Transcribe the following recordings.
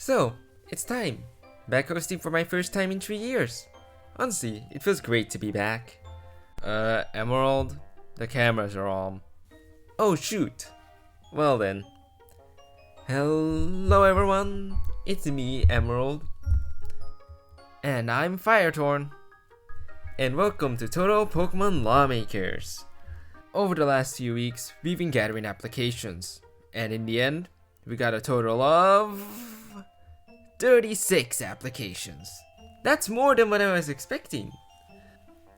So, it's time. Back hosting for my first time in 3 years. Honestly, it feels great to be back. Emerald? The cameras are on. Oh shoot. Well then. Hello everyone, it's me, Emerald. And I'm Firetorn. And welcome to Total Pokémon Lawmakers. Over the last few weeks, we've been gathering applications. And in the end, we got a total of 36 applications. That's more than what I was expecting.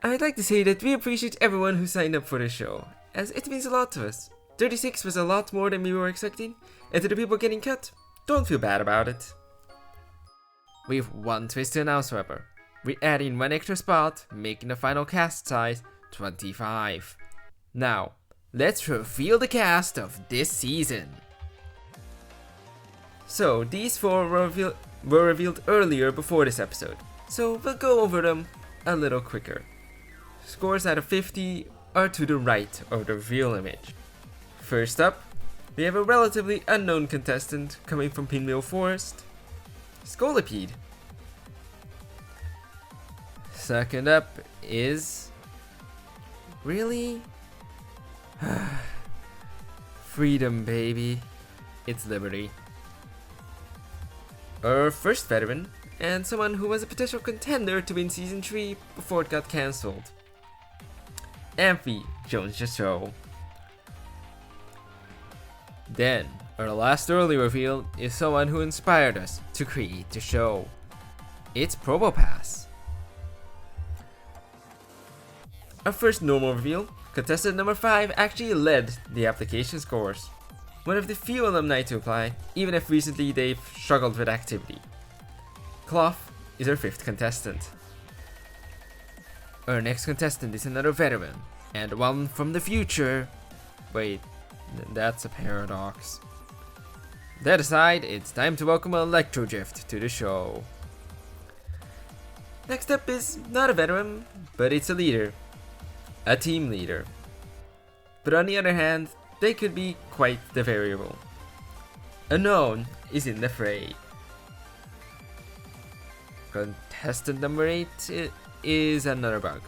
I'd like to say that we appreciate everyone who signed up for the show, as it means a lot to us. 36 was a lot more than we were expecting, and to the people getting cut, don't feel bad about it. We've one twist to announce, however. We're adding one extra spot, making the final cast size 25. Now, let's reveal the cast of this season. So, these four were revealed earlier before this episode, so we'll go over them a little quicker. Scores out of 50 are to the right of the reveal image. First up, we have a relatively unknown contestant coming from Pinwheel Forest, Scolipede. Second up is... really? Freedom, baby. It's Liberty. Our first veteran, and someone who was a potential contender to win Season 3 before it got cancelled. Amphi Jones-Jasseau. Then, our last early reveal is someone who inspired us to create the show. It's Probopass. Our first normal reveal, contestant number 5 actually led the application scores. One of the few alumni to apply, even if recently they've struggled with activity. Cloth is our 5th contestant. Our next contestant is another veteran, and one from the future. Wait, that's a paradox. That aside, it's time to welcome Electrodrift to the show. Next up is not a veteran, but it's a leader. A team leader. But on the other hand, they could be quite the variable. Unknown is in the fray. Contestant number 8 is another bug.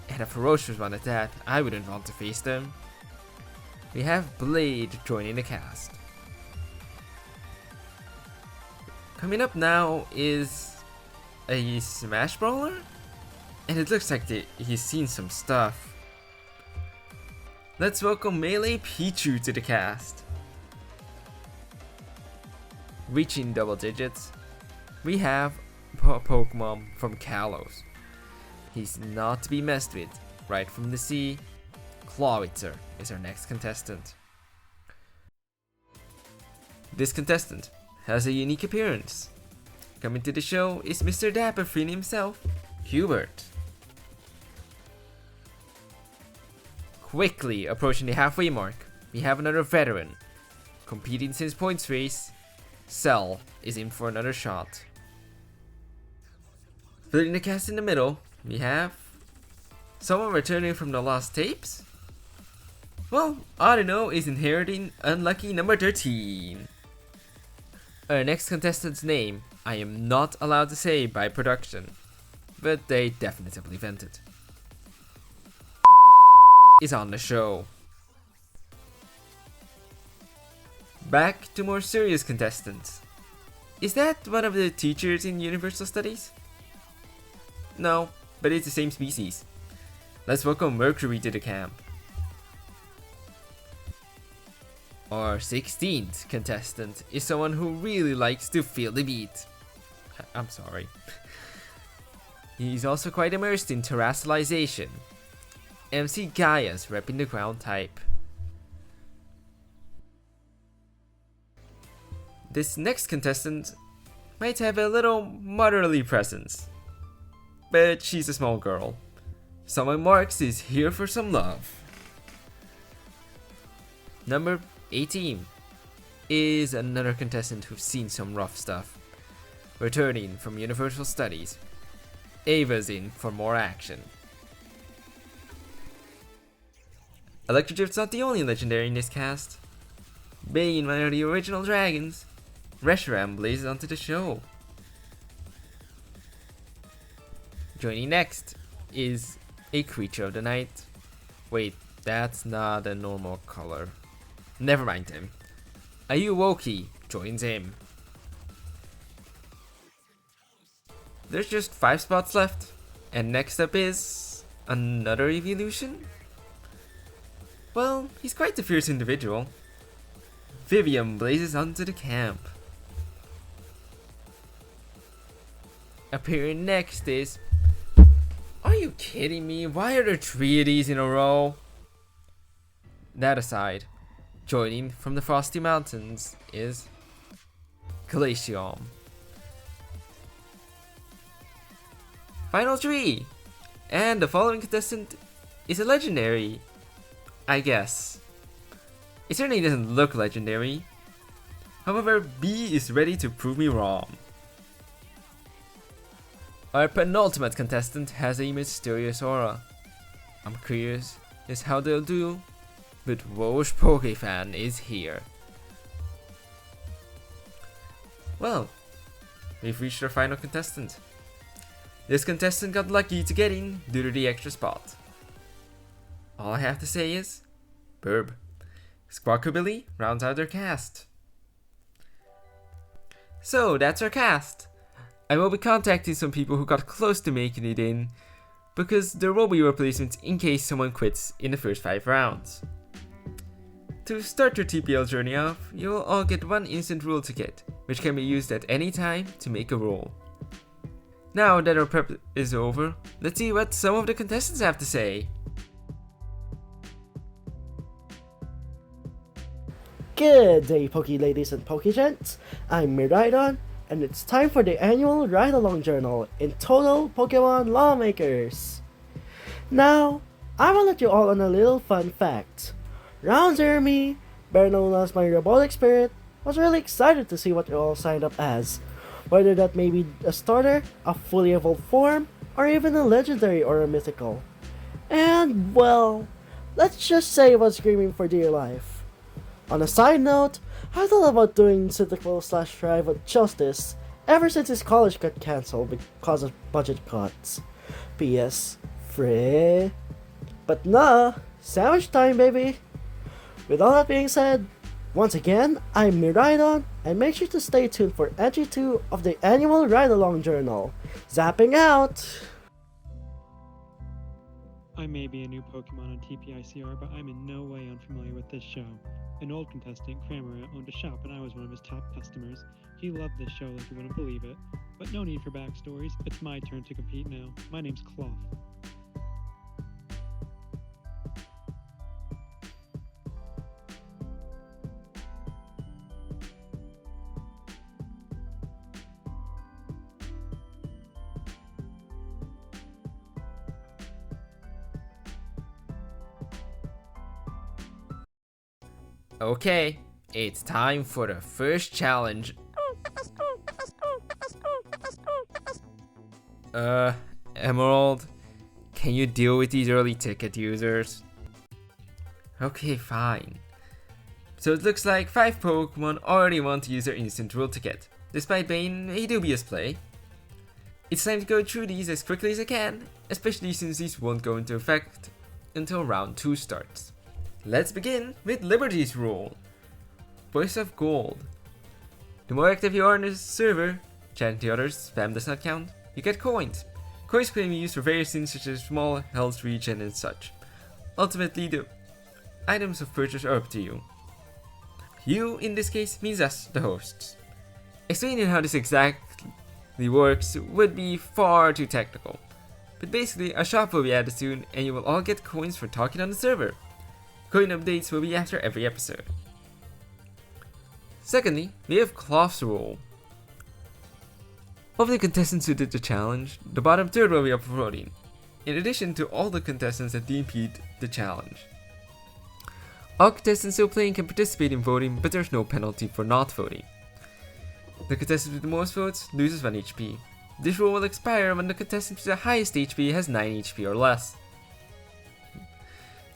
And a ferocious one at that. I wouldn't want to face them. We have Blade joining the cast. Coming up now is a Smash Brawler? And it looks like he's seen some stuff. Let's welcome Melee Pichu to the cast. Reaching double digits, we have Pokemon from Kalos. He's not to be messed with. Right from the sea, Clawitzer is our next contestant. This contestant has a unique appearance. Coming to the show is Mr. Dapperfin himself, Hubert. Quickly approaching the halfway mark, we have another veteran. Competing since points race, Cell is in for another shot. Filling the cast in the middle, we have someone returning from the lost tapes? Well, all I know is inheriting unlucky number 13. Our next contestant's name I am not allowed to say by production, but they definitively vented. Is on the show. Back to more serious contestants. Is that one of the teachers in Universal Studies? No, but it's the same species. Let's welcome Mercury to the camp. Our 16th contestant is someone who really likes to feel the beat. I'm sorry. He's also quite immersed in terrestrialization. MC Gaia's repping the ground type. This next contestant might have a little motherly presence, but she's a small girl. Someone Marks is here for some love. Number 18 is another contestant who's seen some rough stuff. Returning from Universal Studies, Ava's in for more action. Electrodrift's not the only legendary in this cast. Being one of the original dragons, Reshiram blazes onto the show. Joining next is a creature of the night. Wait, that's not a normal color. Never mind him. Iiyoshi joins him. There's just 5 spots left, and next up is another evolution? Well, he's quite a fierce individual. Vivian blazes onto the camp. Appearing next is... Are you kidding me? Why are there 3 of these in a row? That aside, joining from the Frosty Mountains is GlitchxCity. Final 3! And the following contestant is a legendary, I guess. It certainly doesn't look legendary. However, B is ready to prove me wrong. Our penultimate contestant has a mysterious aura. I'm curious as how they'll do, but Woj Pokefan is here. Well, we've reached our final contestant. This contestant got lucky to get in due to the extra spot. All I have to say is, Burb. Squawkabilly rounds out their cast. So that's our cast. I will be contacting some people who got close to making it in, because there will be replacements in case someone quits in the first 5 rounds. To start your TPL journey off, you will all get 1 instant rule ticket, which can be used at any time to make a roll. Now that our prep is over, let's see what some of the contestants have to say. Good day, Poke Ladies and Poke Gents. I'm Miraidon, and it's time for the annual Ride-Along Journal in Total Pokémon Lawmakers. Now, I will let you all on a little fun fact. Round Zero me, better known as my robotic spirit, was really excited to see what you all signed up as. Whether that may be a starter, a fully evolved form, or even a legendary or a mythical. And, well, let's just say I was screaming for dear life. On a side note, I thought about doing Cyndaquil/Thrive with Justice ever since his college got cancelled because of budget cuts. P.S. Free. But nah, sandwich time, baby! With all that being said, once again, I'm Miraidon, and make sure to stay tuned for entry 2 of the annual Ride-Along Journal. Zapping out! I may be a new Pokemon on TPICR, but I'm in no way unfamiliar with this show. An old contestant, Kramera, owned a shop and I was one of his top customers. He loved this show like you wouldn't believe it. But no need for backstories, it's my turn to compete now. My name's Cloth. Okay, it's time for the first challenge. Emerald, can you deal with these early ticket users? Okay, fine. So it looks like 5 Pokemon already want to use their instant rule ticket, despite being a dubious play. It's time to go through these as quickly as I can, especially since these won't go into effect until round 2 starts. Let's begin with Liberty's rule. Voice of Gold. The more active you are on the server, chatting to others, spam does not count, you get coins. Coins can be used for various things such as small, health regen and such. Ultimately, the items of purchase are up to you. You, in this case, means us, the hosts. Explaining how this exactly works would be far too technical. But basically, a shop will be added soon and you will all get coins for talking on the server. Coin updates will be after every episode. Secondly, we have Cloth's rule. Of the contestants who did the challenge, the bottom third will be up for voting, in addition to all the contestants that DP'd the challenge. All contestants still playing can participate in voting, but there's no penalty for not voting. The contestant with the most votes loses 1 HP. This rule will expire when the contestant with the highest HP has 9 HP or less.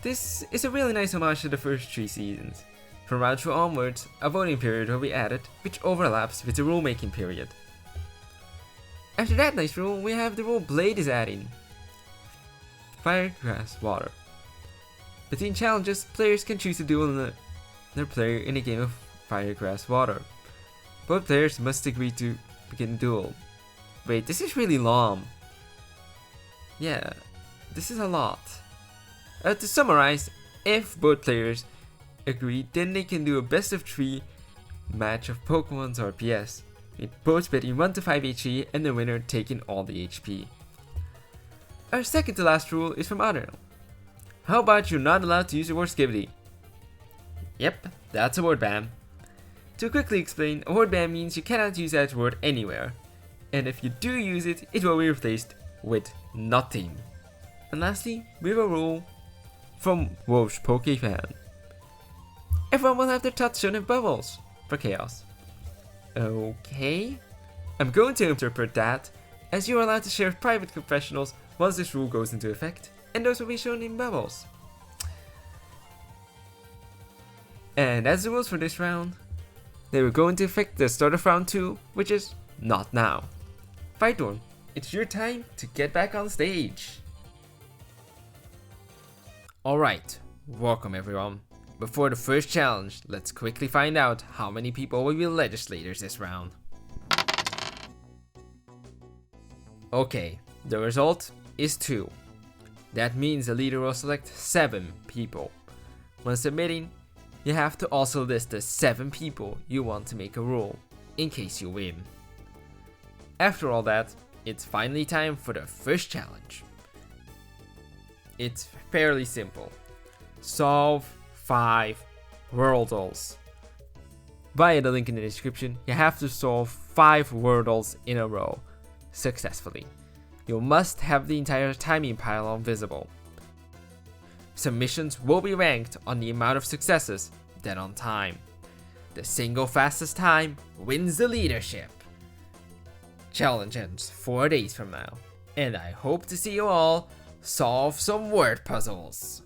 This is a really nice homage to the first 3 seasons. From round 2 onwards, a voting period will be added, which overlaps with the rule-making period. After that nice rule, we have the rule Blade is adding. Fire, Grass, Water. Between challenges, players can choose to duel another player in a game of Fire, Grass, Water. Both players must agree to begin the duel. Wait, this is really long. Yeah, this is a lot. To summarize, if both players agree, then they can do a best of 3 match of Pokemon's RPS, with both betting 1 to 5 HP and the winner taking all the HP. Our second to last rule is from Arata. How about you're not allowed to use the word skibidi? Yep, that's a word ban. To quickly explain, a word ban means you cannot use that word anywhere, and if you do use it, it will be replaced with nothing. And lastly, we have a rule from Wosh Pokefan. Everyone will have their thoughts shown in bubbles for chaos. Okay, I'm going to interpret that as you are allowed to share private confessionals once this rule goes into effect, and those will be shown in bubbles. And that's the rules for this round. They will go into effect at the start of round 2, which is not now. Fightorn, it's your time to get back on stage. Alright, welcome everyone. Before the first challenge, let's quickly find out how many people will be legislators this round. Okay, the result is 2. That means the leader will select 7 people. When submitting, you have to also list the 7 people you want to make a rule, in case you win. After all that, it's finally time for the first challenge. It's fairly simple. Solve 5 Wordles. Via the link in the description, you have to solve 5 Wordles in a row successfully. You must have the entire timing pylon visible. Submissions will be ranked on the amount of successes, then on time. The single fastest time wins the leadership. Challenge ends 4 days from now, and I hope to see you all solve some word puzzles.